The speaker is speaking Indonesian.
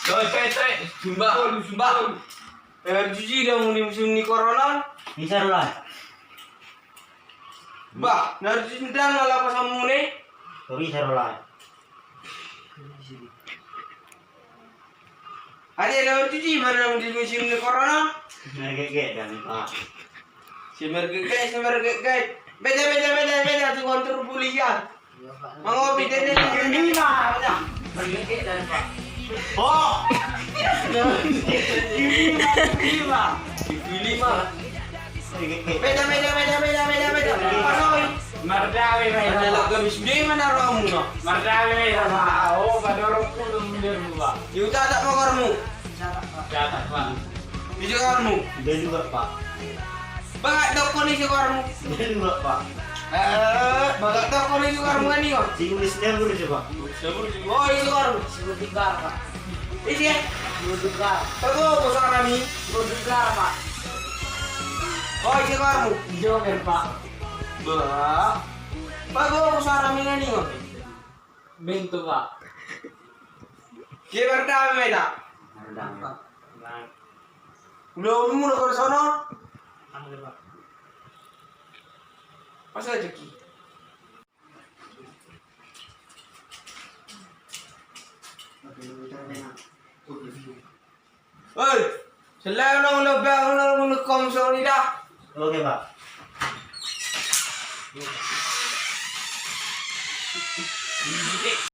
Mbak. Cuci dah muni musim ni corona. Bisa lah. Mbak, nak cuci dah ngalah pas kamu ni. Bisa lah. Ada cuci barang di musim ni corona. Gede dan Pak. Semer gede. Beda tu kontrol polisian. Mau beda ni. Gede dan Pak. Oh. Lima. Beda. Pasoi. Mardawi may Ada lah gamis di mana ramu no? Mardawi may trabaho, padorong pulong din ba? Yuta tak mau karmu. Kata Pak. Bisa karmu. Dia juga Pak. Bagat dak kondisi karmu. Dia juga Pak. Bagat dak kondisi karmu ni kau. Singulisnya dulu coba. Oh itu karmu. Sudigar Pak. Isi. Sudigar. Tahu besar kami. Sudigar Pak. Oh itu karmu. Joker Pak. Bah. Bago besar kami ni kau. Bintu Pak. Kibar dah meda. Rendang Pak. Belum mulu ke sana. Ambil Pak. Pasal rezeki. Oi, selalu nong lebah nong kom sorry dah. Oke Pak.